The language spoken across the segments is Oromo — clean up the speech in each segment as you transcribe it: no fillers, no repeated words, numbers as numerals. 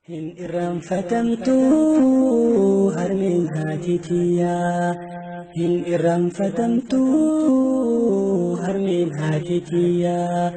hin irraanfatamtu harmeen haatitiyaa hin irraanfatamtu harmeen haatitiyaa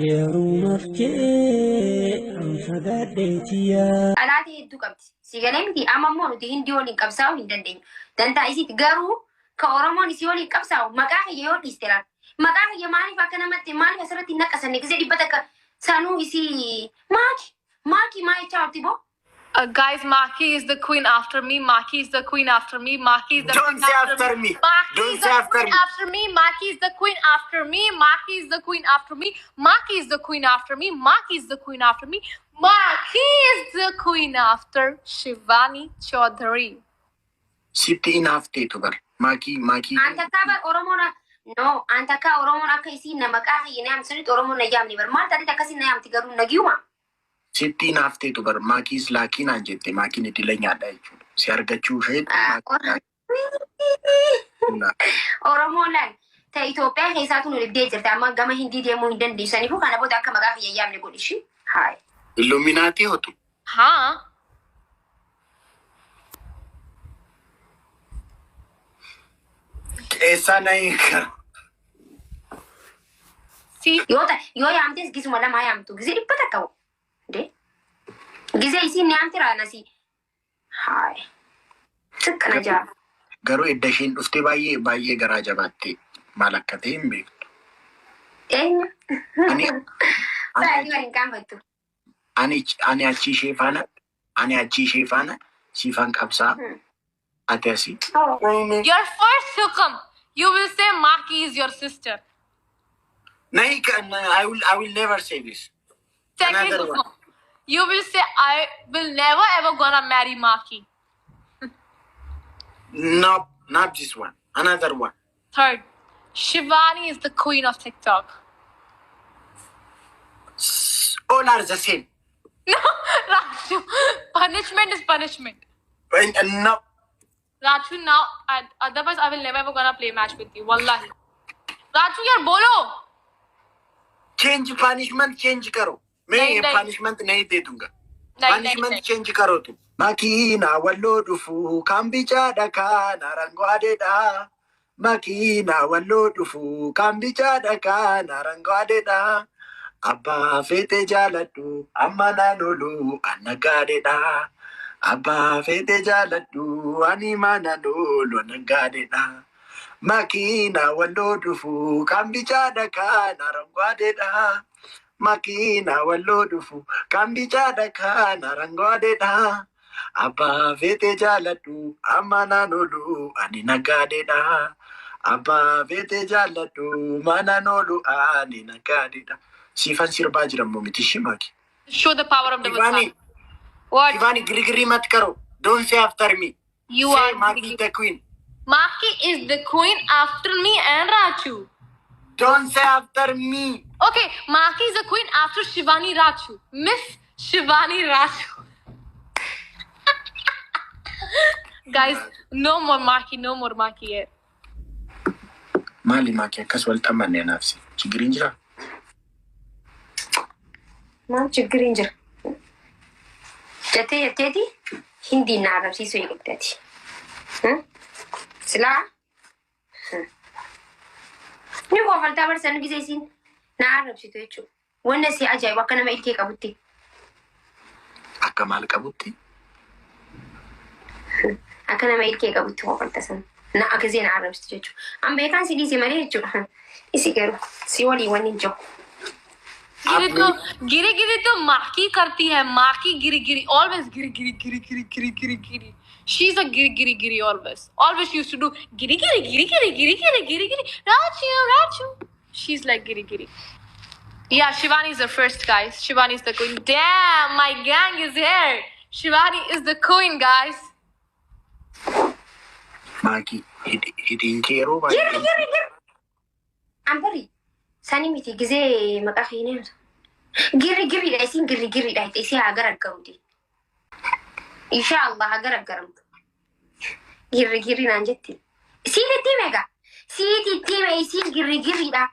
yeerumaaf jee anfagaadheetiyaa. Alaati hedduu qabdi. Sigalee miti amma immoo nuti hindi waliin qabsaa'uu hin dandeenyu. Dantaa isiiti garuu ka Oromoon isii waliin qabsaa'u maqaa kiyya yoo dhiiste laata. Maqaa kiyya maaliif akka namatti maaliif asirratti hin naqasanne gisee dhibbata akka sanuu isii Maki maayichaa horti boo. Guys, Maki is the queen after me. Maki is the queen after me. Maki is the Don't queen say after after me. me. Maki Don't is say the after queen me. after me. Maki is the queen after me. Maki is the queen after me. Maki is the queen after me. Maki is the queen after me. Maki is the queen after Shivani Chaudhary. Sitti inafte to bar. Maki. Anta kabar Oromoon no anta ka Oromoon akka isii na maqaa kiyya naam sirriitti Oromoon na yaamne bar maal taatee akkasii na yaamti garuu nagiyuma. Sitti inafte to bar. Maki's laakiin anjette. Makiin itti leenyaadha jechuudha. Si argachuu isheetti. Oromoon laal ta Itoophiyaa keessaatu nu dhibdee jirta amma gama hindii deemuu hin dandeessaniifu kana booda akka maqaa kiyya yaamne godhishi. Haay. Illuminaati hotu. Huh? Keessa na hiikara. See? Yoo yaamtes gisuma lama yaamtu gisee dhibbata qabu. Gisee isiin ni yaamti raanasi. Haay. Sikkana jaa. Garuu edda isheen dhufte baay'ee garaa jabaatte maal akka ta'e hin beektu. Eenyu? Ani Baay'ee waliin qaanfattu. ani achi ishee faana siifan qabsaa. Ati asii. Your first to come. You will say Maki is your sister. I will never say this. Second Another to one. come. You will say I will never ever gonna marry Maki. No, not this one. Another one. Third, Shivani is the queen of TikTok. All are the same. No, Raachuu. Punishment is punishment. No. Raachuu, now, otherwise I will never ever gonna play match with you. Wallahi. Raachuu, yaar bolo. Change punishment, change karo. नहीं, मैं punishment नहीं दे दूंगा. नहीं, Punishment नहीं. change karo tu. Makina wallo dufu kambicha daka narangwade da. Makina wallo dufu kambicha daka narangwade da. Abba fete jalatu amana nolu anagade da. Abba fete jalatu animana nolu anagade da. Makina wallo dufu kambicha daka narangwade da. Makina wallo dufu kambicha daka narangwade da. Abba fete jalatu amana nolu ani nagade da. Abba fete jalatu mana nolu ani nagade da. Sifan sirba jiran mo miti Maki. Show the power of the Ivani, WhatsApp. What? Ivani giri mat karo. Don't say after me. You say are Maki the queen. Maki is the queen after me and Raachuu. Don't say after me. Okay, Maki is the queen after Shivani Raachuu. Miss Shivani Raachuu. Guys, no more Maki here. Mali Maki akas wal tamanne nafsi. Chigirin jira. Maal ችግር እንጀራ ጀቴቲ hindi na arabsiisu eegdati. Sila ni kofaltaa barsan gisee isiin na arabsitu jechuudha. Wanna si ajaa'iba akka nama ilkee qabutti. Akka maal qabutti? Akka nama ilkee qabutti kofaltaa san. Na akkasii na arabsitu jechuudha. An beekaan si dhiise malee jechuudha. Isi garuu si walii wanni hin jiru. गिरी तो माकी करती है. माकी गिरी always गिरी. She's a Giri always she used to do Giri. Raachuu. She's like Giri. Yeah, Shivani is the first, guys. Shivani is the queen. Damn, my gang is here. Shivani is the queen, guys. Maki hidin kero ba? Giri. Ambari. Sani miti gisee maqaa keenyaan. Giri dha isin giri dha isi hagar argamti. Inshallah hagar argamtu. Giri naan jetti. Siiti mega. Siiti me isin giri dha.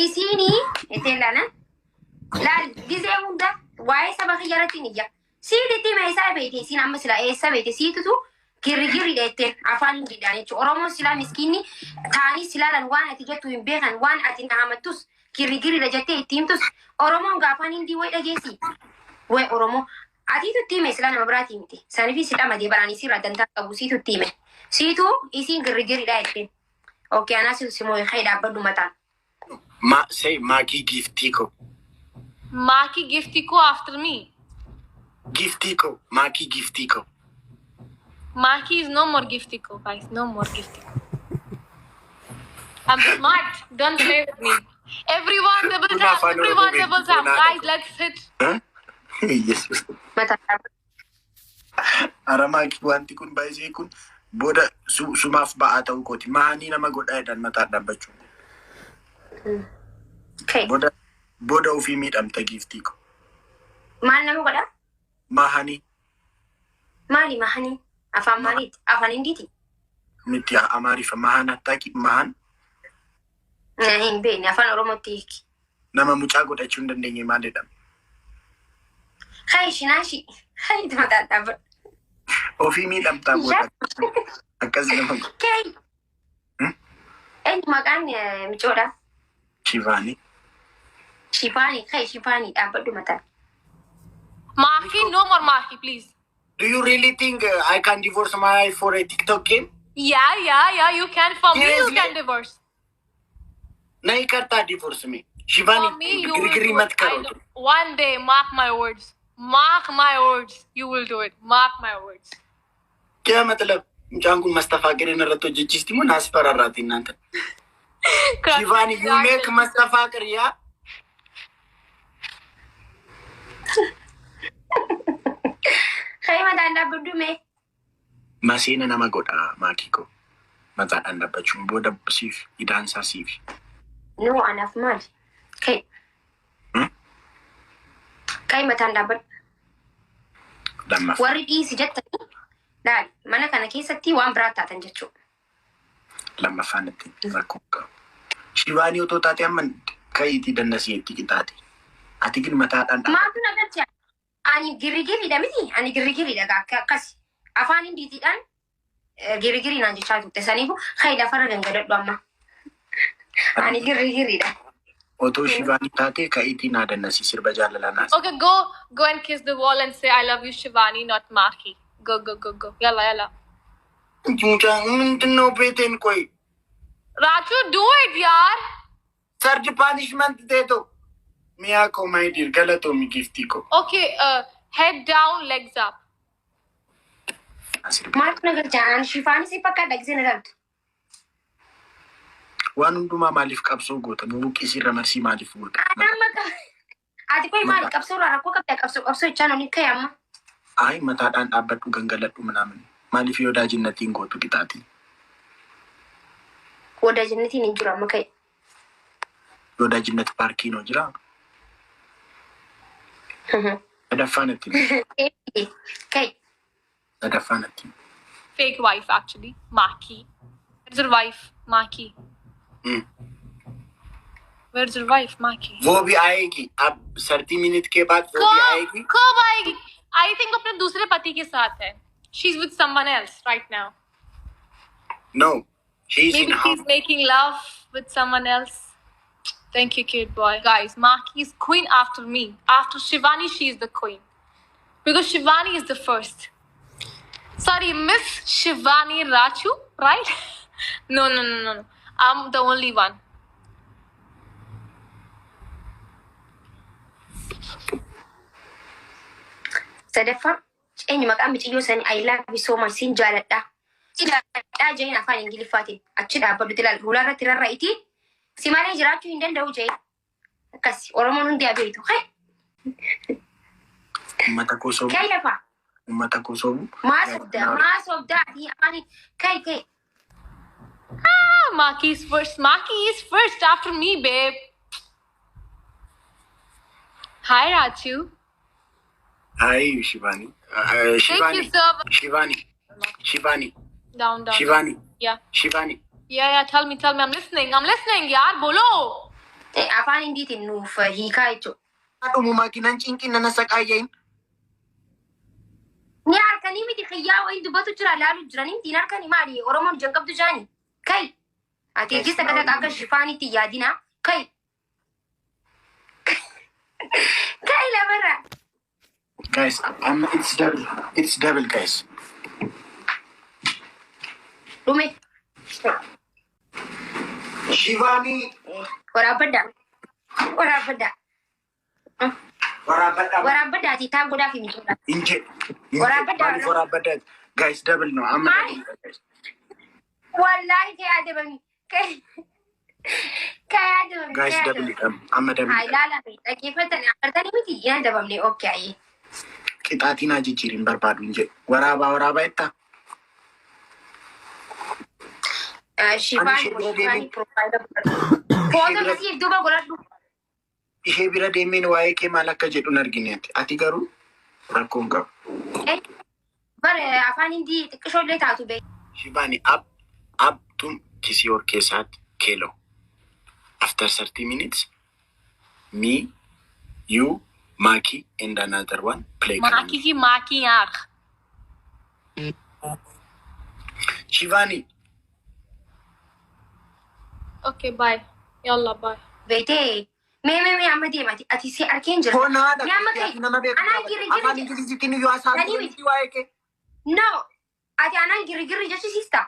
Isini etelana. Laal gisee hunda waa'ee saba kiyyaratti niyya. Siiti me isa beete sin amma sila esa beete siitutu girigiri dete afaan indiidhaan jechuudha. Oromoon silaa miskiinni taanii silaalan waan ati jettu hin beekan waan ati naamattus girigiriidha jettee itti himtus Oromoon gaafaan indii way dhageessi. Way Oromoo ati tutti hime silaa nama biraati miti. Saniifii sidha madee baraanii sirraa dantaa qabu sii tutti hime. Siitu isiin girigiriidha jettee. Okay, anas simoo khayda abadu mataan. Say Maki Giftiko. Maki Giftiko after me. Giftiko. Maki Giftiko. Maki is no more Giftiko, guys. No more Giftiko. I'm smart. Don't play with me. Everyone double tap. Everyone double tap. Guys, let's hit. Huh? Yes. Mataan. Aramaki wanti kun baay'ee kun boda sumaaf ba'aa ta'uu kooti. Mahanii nama godhaadhaan mataa dhaabbachuu. Okay. Boda ofii miidhamta Giftiko. Maal nama godha? Mahanii. Maali mahanii? Afaan maaliiti? Afaan indiiti? Miti Amaarifa mahan hattaaki mahan. Hin beekne afaan Oromootti hiiki. Nama mucaa godhachuu hin dandeenye maal jedhama? Hai shinaashi. Hai mataan dhaabbadhu. Ofii miidhamtaa boda. Akkas nama godha. Kee. Eenyu maqaan micoodha? Shivani. Shivani. Kai Shivani dhaabbadhu mataan. Maki, no more Maki, please. Do you really think I can divorce my wife for a TikTok game? Yeah. You can. For me, you can divorce. Nahi karta divorce me. For Shivani, me, you will girigiri do mat it. I karo. know. One day, mark my words. Mark my words. You will do it. Mark my words. Kya matlab? Mucaan kun Mustafa Qireen irratti hojjechiisti moo naas fararraati naanta? Shivani, you make Mustafa Qiriyaa. Kai mataan dhaabbadhu mee? Maseena nama godha Maki ko. Mataadhaan dhaabbachuun booda siif idaansaa siif. No, anaaf maali? Kai. Kai mataan dhaabbadhu. Lammaffaa. Warri dhiisi jettanii laal mana kana keessatti waan biraa taatan jechuudha. Lammaffaan itti rakkoo qabu. Shivaanii otoo taate amma ka'iitii dannasii itti qixaate. Ati gin mataadhaan dhaabba. Maaltu nagarcha? Ani girigiriidha miti? Ani girigiriidha akkas. Afaan indiitiidhaan girigiriidhaan jechaa turte saniifu kai lafarra gangadadhu amma. Ani girigiriidha. Otoo Shivaanii taate ka'iitii naa dannasii sirba jaalalaa naas. Okay, go and kiss the wall and say I love you, Shivani, not Maki. Go. Yalla. Mucaan mindinoo beeteen koyi. Raachuu, do it, yaar. Sarji punishment dee to. Miyaa ko my dear galatoomi Giftii ko. Okay, head down, legs up. Maaltu nagarcha? Ani Shivanii si fakkaadha gisee na dhabdu. Waan hundumaa maaliif qabsoo goota? Bubuqqisiirra marsii maaliif goota? Ati koyi maali qabsoorraa rakkoo qabda qabsoo jechaan olin ka'e amma. Ay mataadhaan dhaabbadhu gangaladhu manaamin. Maaliif yoodaa jinnatiin gootu qixaati? Wada jannatiin hin jiru amma ka'e. Yoodaa jinnati paarkiin hoo jiraa? Sadaffaan ittiin. Ka'e. Sadaffaan ittiin. Fake wife, actually. Maki. Where's your wife? Maki. Where's your wife, Maki? वो भी आएगी अब 30 मिनट के बाद वो भी आएगी. कब आएगी? I think अपने दूसरे पति के साथ है. She's with someone else right now. No, she's Maybe in she's house. making love with someone else. Thank you, cute boy. Guys, Maki is queen after me. After Shivani, she is the queen. Because Shivani is the first. Sorry, Miss Shivani Raachuu, right? No. I'm the only one. Sadaffaa eenyu maqaan mixiyyoo sanii I love you so much siin jaaladha. Si jaaladhaa jeen afaan Ingiliffaatiin achi dhaabbadhu ilaala fuula irratti rarra'itii si malee jiraachuu hin danda'u jee. Akkas Oromoon hundi abeetu. Ummata koo sobu. Kai lafaa. Ummata koo sobu. Maas obdaa fi afaan kai. Maki is first. Maki is first after me, babe. Hi, Raachuu. Hi, Shivani. Thank you, sir. Shivani. Down. Shivani. Yeah. Shivani. Yeah. Tell me. I'm listening. Yaar, bolo. Afaan indiitiin nuuf hiikaa jechuudha. Dhumu makiinaan cinqina na saqaayyeen. خيا وين دبتو جرا لا جراني دينار كان مالي أورمون جنكب تجاني كي أتيجي سكتك أكل شفاني تيادينا كي كي لا مرة Guys, it's double, guys. رومي Shivani. ورابدا ورابدا تي تانغو دا في ميجودا Inje. Warabada. Warabada. Guys, double no. I'm Mali. double, guys. والله كي أدبني كي أدبني Guys, double it. I'm a double. هاي لا كيف تاني أردني متي يا أدبني أوكي Kitatina jijirin barbadu inje. Waraba etta. شيفاني بروفايل فوتو كسيف دوبا قرأت Ishee bira deemeen waa'ee kee maal akka jedhu argineeti. Ati garuu rakkoon qabu. bare afaan hindi xiqqishoollee taatu be Shivani, up to kisi your kesat kelo. After 30 minutes, me, you, Maki, and another one play. Maki ki Maki yaak. Shivani, Okay, bye. Yalla, bye. beete me amma deemati ati si arkeen jirta koo naadha. Nama kee- Nama beeku. Anaa girigiri Afaan jedha. Ingilizii kennu yoo haasa'an Nani duratti waa'ee kee. no ati anaan girigirri jechisiista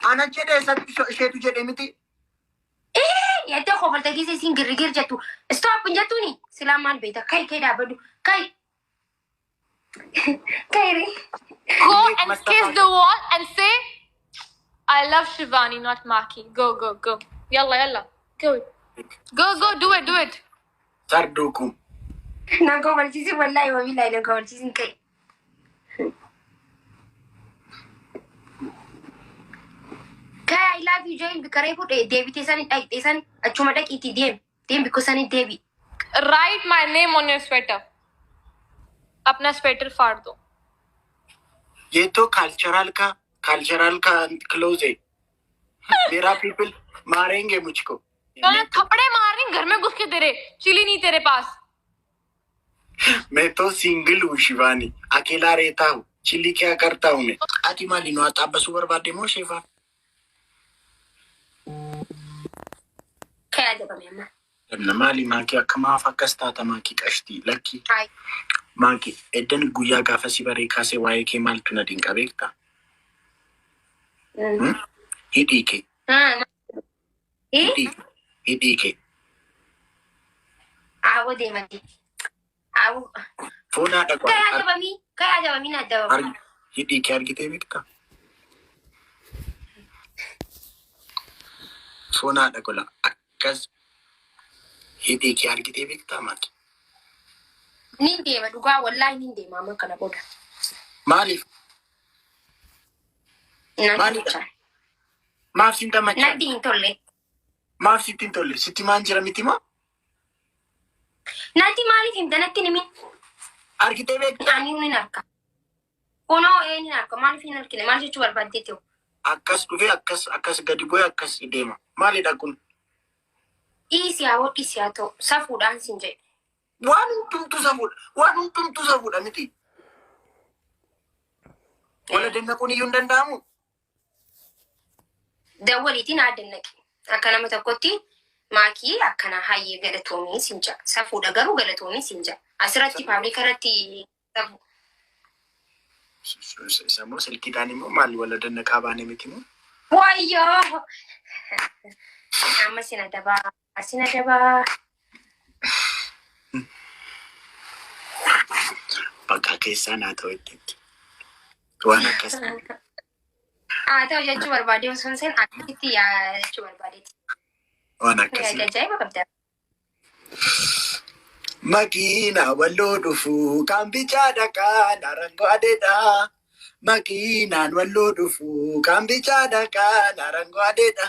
Ana jedhee isatti isheetu jedhee miti. Yadda kofalta keessa isin girgir jettu. Stop hin jettuuni. Silaa maal beekta? Kai dhaabadhu. Kai re. Go and kiss the wall and say, I love Shivani, not Maki. Go. Yalla. Go, do it. Sarduukum. Naan kofalchiisi wallahi wa billahi naan kofalchiisin kai. Kai I love you Jane bikaree fuudhee deebitee sani dhaqxee sani achuma dhaqiitii deem bikkoo sani deebi. Write my name on your sweater. अपना स्वेटर फाड़ दो. ये तो कल्चरल का क्लोज है. मेरा पीपल मारेंगे मुझको. तो थपड़े मारनी घर में घुस के तेरे चिली नहीं तेरे पास. मैं तो सिंगल हूँ शिवानी, अकेला रहता हूँ. चिल्ली क्या करता हूँ मैं. आती माली नो आता बस ऊपर बातें मो Shiva. Kai adabame amma. Namna maali maakii akka maaf akkas taata maakii qashtii lakki. Hai. Maakii eddan guyyaa gaafa si baree kaasee waa'ee kee maaltu na dinqa beektaa? Hidhii kee. Hidhii kee. Awo deemati. Awo. Foonaa dhaqaa. Kai adabamii na adabama. Hidhii kee argitee beektaa? Foonaa dhaqola akkas hidhii kee argitee beektaa maakii? Nin deema dhugaa wallahi nin deema amma kana booda. Maaliif? Natti Maaf sinta machaa? Natti hin tolle. Maaf sitti hin tolle? Sitti maan jira miti moo? Natti maaliif himta natti nimi? Argitee beektaa? Ani nin harka. Kunoo nin harka maaliif hin harkine maal jechuu barbaadde ta'u? Akkas dhufee akkas gadi bu'ee akkas deema. Maalidha kun? Dhiisi haa ta'u safuudhaan sin jedhe. Waan hundumtu safuudha miti. Wala dannaquun iyyuu hin danda'amu. Dawwaliitiin haa dannaqe. Akka nama tokkotti maakii akkana hayyee galatoomii sin jedha. Safuudha garuu galatoomii sin jedha. Asirratti paabliika irratti safu. Isa immoo silkiidhaan immoo maali wala dannaqaa baane miti moo? Wayyoo! Amma sina dabaa. Bakka keessaa naa ta'u itti. Waan akkas. Ta'u jechuu barbaade osoo hin seenne akkasitti jechuu barbaadeeti. Waan akkasii. Ajaa'iba qabda. Makiina walloo dhufu kan bichaa dhaqaa narango adeedha. Makiinaan walloo dhufu kan bichaa dhaqaa narango adeedha.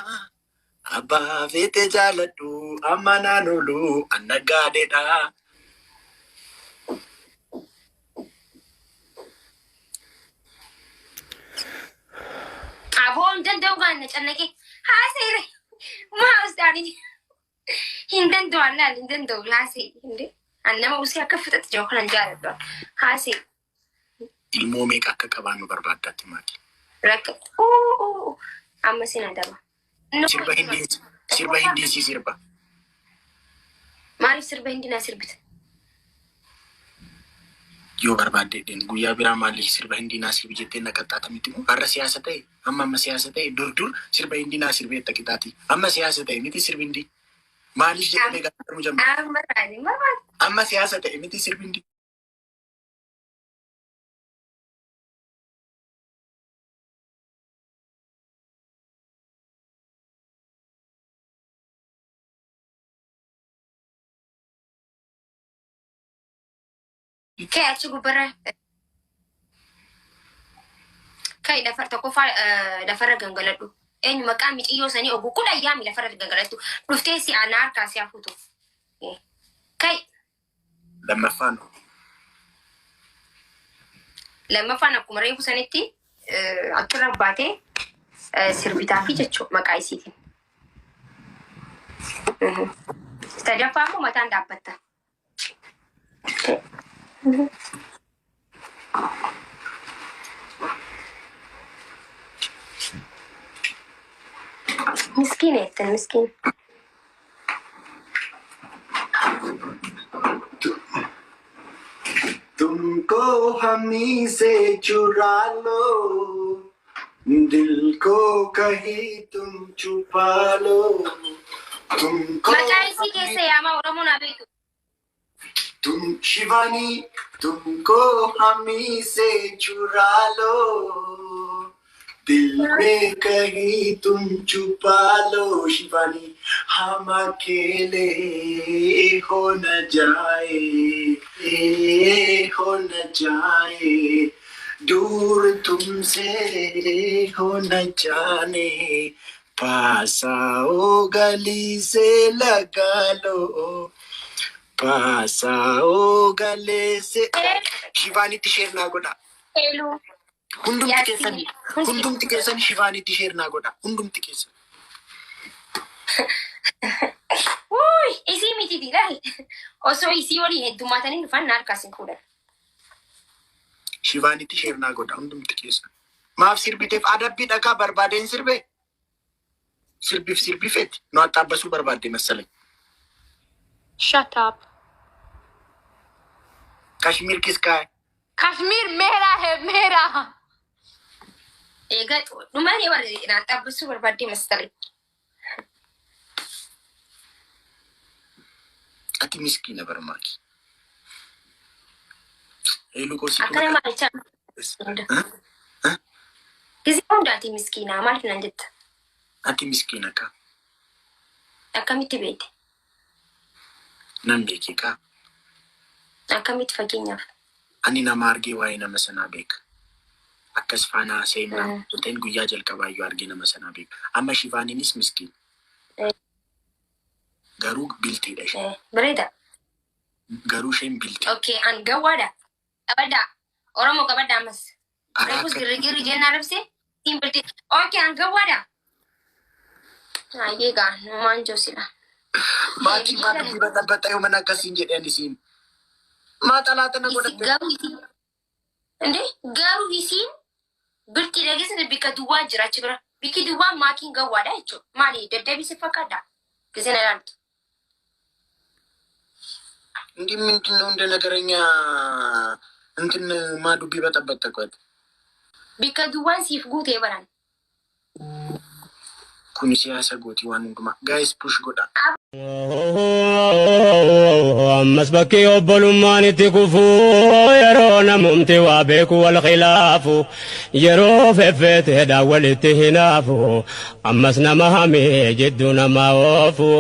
Abbaa feete jaaladhu amma naan oolu annaggaa adeedha. Aboo hin danda'u gaan na cannaqee haaseere. Maa ustaanii hin danda'u allaal hin danda'u haasee. Annama usee akka fixatti jiru kanan jaaladhu. Haasee. ilmoo meeqa akka qabaannu barbaaddaatti Maki? Amma sina daba. Sirba Hindii sirba. Maaliif sirba Hindii na sirbita? Yoo barbaaddeedhaan guyyaa biraa maaliif sirba Hindii na sirbi jettee na qaxxaata miti moo? Har'a siyaasa ta'e, amma siyaasa ta'e dur sirba Hindii na sirbee takkitaati. Amma siyaasa ta'e miti sirbi Hindii. Maaliif jedhamee gaafatamuu jamma? Amma siyaasa ta'e miti sirbi Hindii. Kayak cukup berat. Kayak dafar ganggalatu. Maka miti iyo sani ogu kula yami dafar ganggalatu. Rufte si anar kasi aku tu. Kayak. Lama fana kumare aku saniti. Atura bate sirbita fi jechu maka isitin. Tadi apa aku mata dapat ta. Miskin itu, miskin. तुमको हमी से चुरा लो दिल को कहीं तुम छुपा लो तुमको Makasih कैसे ama orang mau nabi itu. तुम शिवानी तुमको हमी से चुरा लो दिल में कहीं तुम छुपा लो शिवानी हम अकेले हो न जाए दूर तुमसे हो न जाने पास आओ गली से लगा लो पास आओ गले से शिवानी शेर ना गोड़ा Hello. hundumti keessan Shivaani sheer naa godha hundumti keessan. Uy, isi miti dilal. Osoo isi wali heddumatanii dhufan na harkaasin fuudhan. Shivaani sheer naa godha hundumti keessan. Maaf sirbiteef adabbii dhagaa barbaadeen sirbe? Sirbifeeti nu axxaabbasuu barbaadde masalan. Shut up. Kashmir kiska hai? Kashmir mera hai, mera. Egaa dhumaan warri na axxaabbasuu barbaadde masalan. Ati miskiina bara Maki. Elu kosi. Akkana maalchaa? Kisi hundaati miskiina maaliif nan jetta? Ati miskiina ka? Akkamitti beekte? Nan beeke ka? Akkamitti fakkeenyaaf? Ani nama argee waa'ee nama sanaa beeka. Akkas faanaa seenaa tuteen guyyaa jalqabaayyuu argee nama sanaa beeka. Amma Shivaaniinis miskiina. Garuu biltiidha ishee. Bareeda. Garuu isheen biltii. Okay, an gawwaadha. Qabaddaa. Oromoo qabaddaa ammas. Reefus girigirri jennaa rabsee siin biltii. Okay, an gawwaadha. Ayyee gaa numaan joosila. Maatii maatii badhaabbataa yoo mana akkasiin jedheen isiin. Maaxalaata na godhatte. Garuu isiin. Inde garuu isiin biltii dhageessite bikka duwwaa jira achi bira. Bikki duwwaa maakiin gawwaadha jechuudha. Maali dadhabisi fakkaadha. Gisee na ilaaltu. እንዲህ ምንድነው እንደ ነገረኛ እንትን ማዱቢ በጠበጠቀት Bikka duwwaan siif guutee baran. kun siyaasa gooti waan hundumaa gaayis push godha. ammas bakkee obbolummaan itti kufuu yeroo namumti waa beeku wal khilaafu yeroo feffeeteedha walitti hinaafu ammas nama hamee jidduu namaa oofu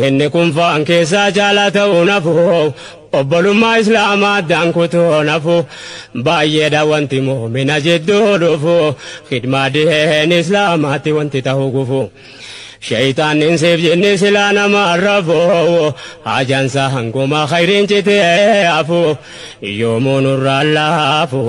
inni kun faan keessaa jaalaa ta'uu nafu obbolummaa islaamaa addaan kutoo nafu baay'eedha wanti muumina jidduu dhufu khidmaa diheen islaamaatti wanti ta'uu gufu shayxaanin siif jinni silaa nama arrafu hajansa hanguma khayriin citee hafu yoomuu nurraan laafu